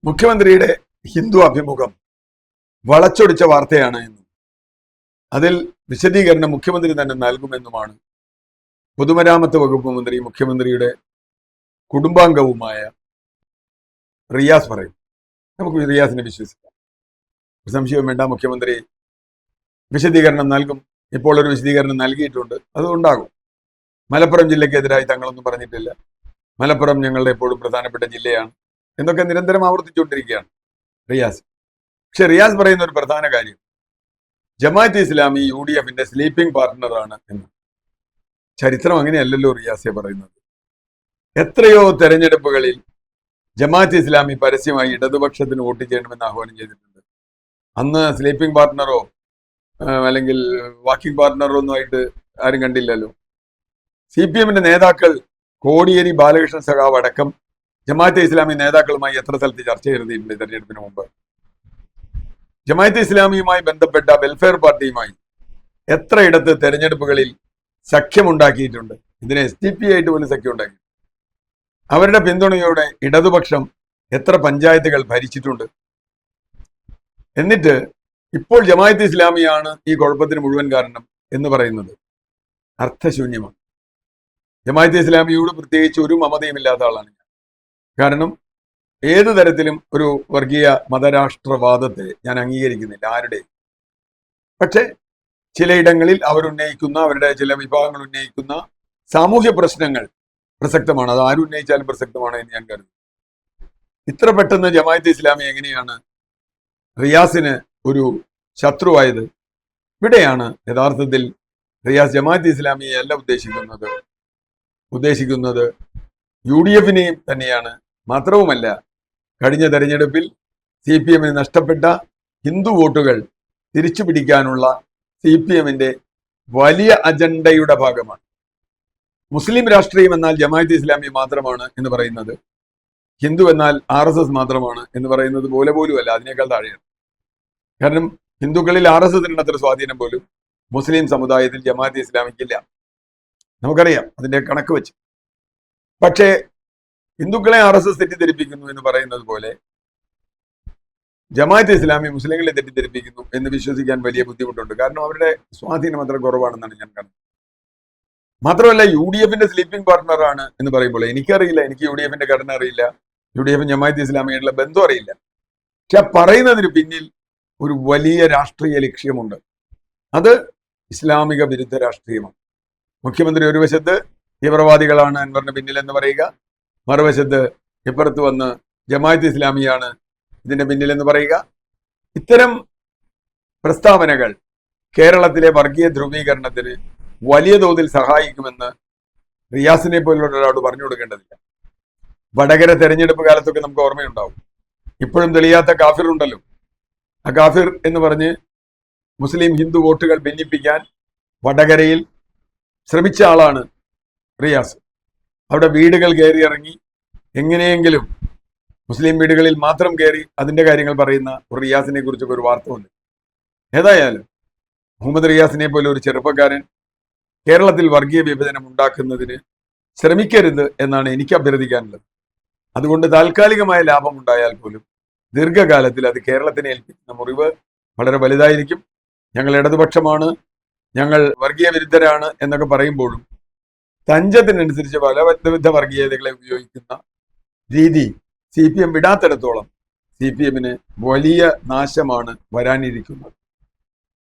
മുഖ്യമന്ത്രിയുടെ ഹിന്ദു അഭിമുഖം വളച്ചൊടിച്ച വാർത്തയാണ് എന്നും അതിൽ വിശദീകരണം മുഖ്യമന്ത്രി തന്നെ നൽകുമെന്നുമാണ് പൊതുമരാമത്ത് വകുപ്പ് മന്ത്രി മുഖ്യമന്ത്രിയുടെ കുടുംബാംഗവുമായ റിയാസ് പറയും. നമുക്ക് റിയാസിനെ വിശ്വസിക്കാം, സംശയവും വേണ്ട. മുഖ്യമന്ത്രി വിശദീകരണം നൽകും. ഇപ്പോൾ ഒരു വിശദീകരണം നൽകിയിട്ടുണ്ട്, അതുണ്ടാകും. മലപ്പുറം ജില്ലയ്ക്കെതിരായി തങ്ങളൊന്നും പറഞ്ഞിട്ടില്ല. മലപ്പുറം ഞങ്ങളുടെ എപ്പോഴും പ്രധാനപ്പെട്ട ജില്ലയാണ് എന്നൊക്കെ നിരന്തരം ആവർത്തിച്ചുകൊണ്ടിരിക്കുകയാണ് റിയാസ്. പക്ഷെ റിയാസ് പറയുന്ന ഒരു പ്രധാന കാര്യം ജമാഅത്തെ ഇസ്ലാമി UDFന്റെ സ്ലീപ്പിംഗ് പാർട്ട്ണറാണ് എന്ന്. ചരിത്രം അങ്ങനെയല്ലല്ലോ റിയാസെ പറയുന്നത്. എത്രയോ തെരഞ്ഞെടുപ്പുകളിൽ ജമാഅത്തെ ഇസ്ലാമി പരസ്യമായി ഇടതുപക്ഷത്തിന് വോട്ട് ചെയ്യണമെന്ന് ആഹ്വാനം ചെയ്തിട്ടുണ്ട്. അന്ന് സ്ലീപ്പിംഗ് പാർട്ട്ണറോ അല്ലെങ്കിൽ വാക്കിംഗ് പാർട്ട്ണറോ ഒന്നും ആയിട്ട് ആരും കണ്ടില്ലല്ലോ. CPMന്റെ നേതാക്കൾ കോടിയേരി ബാലകൃഷ്ണൻ സഖാവ് അടക്കം ജമാഅത്തെ ഇസ്ലാമി നേതാക്കളുമായി എത്ര സ്ഥലത്ത് ചർച്ച ചെയ്തിട്ടുണ്ട് തെരഞ്ഞെടുപ്പിന് മുമ്പ്. ജമാഅത്തെ ഇസ്ലാമിയുമായി ബന്ധപ്പെട്ട വെൽഫെയർ പാർട്ടിയുമായി എത്രയിടത്ത് തെരഞ്ഞെടുപ്പുകളിൽ സഖ്യമുണ്ടാക്കിയിട്ടുണ്ട്. ഇതിനെ SDP ആയിട്ട് പോലും സഖ്യം ഉണ്ടാക്കി. അവരുടെ പിന്തുണയോടെ ഇടതുപക്ഷം എത്ര പഞ്ചായത്തുകൾ ഭരിച്ചിട്ടുണ്ട്. എന്നിട്ട് ഇപ്പോൾ ജമാഅത്തെ ഇസ്ലാമിയാണ് ഈ കുഴപ്പത്തിന് മുഴുവൻ കാരണം എന്ന് പറയുന്നത് അർത്ഥശൂന്യമാണ്. ജമാഅത്തെ ഇസ്ലാമിയോട് പ്രത്യേകിച്ച് ഒരു മമതയുമില്ലാത്ത ആളാണ് ഞാൻ. കാരണം ഏതു തരത്തിലും ഒരു വർഗീയ മതരാഷ്ട്രവാദത്തെ ഞാൻ അംഗീകരിക്കുന്നില്ല ആരുടെയും. പക്ഷെ ചിലയിടങ്ങളിൽ അവരുന്നയിക്കുന്ന, അവരുടെ ചില വിഭാഗങ്ങൾ ഉന്നയിക്കുന്ന സാമൂഹ്യ പ്രശ്നങ്ങൾ പ്രസക്തമാണ്. അത് ആരും ഉന്നയിച്ചാലും പ്രസക്തമാണ് എന്ന് ഞാൻ കരുതുന്നു. ഇത്ര പെട്ടെന്ന് ജമാഅത്തെ ഇസ്ലാമി എങ്ങനെയാണ് റിയാസിന് ഒരു ശത്രുവായത്? ഇവിടെയാണ് യഥാർത്ഥത്തിൽ റിയാസ് ജമാഅത്തെ ഇസ്ലാമിയെ അല്ല ഉദ്ദേശിക്കുന്നത് UDFനെയും തന്നെയാണ്. മാത്രവുമല്ല, കഴിഞ്ഞ തെരഞ്ഞെടുപ്പിൽ CPMന് നഷ്ടപ്പെട്ട ഹിന്ദു വോട്ടുകൾ തിരിച്ചു പിടിക്കാനുള്ള CPMന്റെ വലിയ അജണ്ടയുടെ ഭാഗമാണ്. മുസ്ലിം രാഷ്ട്രീയം എന്നാൽ ജമാഅത്തെ ഇസ്ലാമി മാത്രമാണ് എന്ന് പറയുന്നത്, ഹിന്ദു എന്നാൽ RSS മാത്രമാണ് എന്ന് പറയുന്നത് പോലെ പോലുമല്ല, അതിനേക്കാൾ താഴെയാണ്. കാരണം ഹിന്ദുക്കളിൽ RSSന് അത്ര സ്വാധീനം പോലും മുസ്ലിം സമുദായത്തിൽ ജമാഅത്തെ ഇസ്ലാമിക്കില്ല. നമുക്കറിയാം അതിന്റെ കണക്ക് വെച്ച്. പക്ഷേ ഹിന്ദുക്കളെ RSS തെറ്റിദ്ധരിപ്പിക്കുന്നു എന്ന് പറയുന്നത് പോലെ ജമാഅത്തെ ഇസ്ലാമി മുസ്ലിങ്ങളെ തെറ്റിദ്ധരിപ്പിക്കുന്നു എന്ന് വിശ്വസിക്കാൻ വലിയ ബുദ്ധിമുട്ടുണ്ട്. കാരണം അവരുടെ സ്വാധീനം അത്ര കുറവാണെന്നാണ് ഞാൻ കാണുന്നത്. മാത്രമല്ല, UDFന്റെ സ്ലീപ്പിംഗ് പാർട്ട്ണറാണ് എന്ന് പറയുമ്പോൾ എനിക്കറിയില്ല, എനിക്ക് UDFന്റെ ഘടന അറിയില്ല, UDF ജമാഅത്തെ ഇസ്ലാമിയായിട്ടുള്ള ബന്ധം അറിയില്ല. പക്ഷെ പറയുന്നതിന് പിന്നിൽ ഒരു വലിയ രാഷ്ട്രീയ ലക്ഷ്യമുണ്ട്. അത് ഇസ്ലാമിക വിരുദ്ധ രാഷ്ട്രീയമാണ്. മുഖ്യമന്ത്രി ഒരു വശത്ത് തീവ്രവാദികളാണ് അൻവറിന് പിന്നിലെന്ന് പറയുക, മറുവശത്ത് ഇപ്പുറത്ത് വന്ന് ജമാഅത്തെ ഇസ്ലാമിയാണ് ഇതിന്റെ പിന്നിലെന്ന് പറയുക. ഇത്തരം പ്രസ്താവനകൾ കേരളത്തിലെ വർഗീയ ധ്രുവീകരണത്തിന് വലിയ തോതിൽ സഹായിക്കുമെന്ന് റിയാസിനെ പോലുള്ള ഒരാളോട് പറഞ്ഞു കൊടുക്കേണ്ടതില്ല. വടകര തെരഞ്ഞെടുപ്പ് കാലത്തൊക്കെ നമുക്ക് ഓർമ്മയുണ്ടാവും. ഇപ്പോഴും തെളിയാത്ത കാഫിർ ഉണ്ടല്ലോ. ആ കാഫിർ എന്ന് പറഞ്ഞ് മുസ്ലിം ഹിന്ദു വോട്ടുകൾ ഭിന്നിപ്പിക്കാൻ വടകരയിൽ ശ്രമിച്ച ആളാണ് റിയാസ്. അവിടെ വീടുകൾ കയറി ഇറങ്ങി എങ്ങനെയെങ്കിലും മുസ്ലിം വീടുകളിൽ മാത്രം കയറി അതിന്റെ കാര്യങ്ങൾ പറയുന്ന ഒരു റിയാസിനെ കുറിച്ചൊക്കെ ഒരു വാർത്ത ഉണ്ട്. ഏതായാലും മുഹമ്മദ് റിയാസിനെ പോലെ ഒരു ചെറുപ്പക്കാരൻ കേരളത്തിൽ വർഗീയ വിഭജനം ഉണ്ടാക്കുന്നതിന് ശ്രമിക്കരുത് എന്നാണ് എനിക്ക് അഭ്യർത്ഥിക്കാനുള്ളത്. അതുകൊണ്ട് താൽക്കാലികമായ ലാഭം ഉണ്ടായാൽ പോലും ദീർഘകാലത്തിൽ അത് കേരളത്തിനെ ഏൽപ്പിക്കുന്ന മുറിവ് വളരെ വലുതായിരിക്കും. ഞങ്ങൾ ഇടതുപക്ഷമാണ്, ഞങ്ങൾ വർഗീയ വിരുദ്ധരാണ് എന്നൊക്കെ പറയുമ്പോഴും തഞ്ചത്തിനനുസരിച്ച് പല വിധ വർഗീയതകളെ ഉപയോഗിക്കുന്ന രീതി CPM വിടാത്തിടത്തോളം CPMന് വലിയ നാശമാണ് വരാനിരിക്കുന്നത്.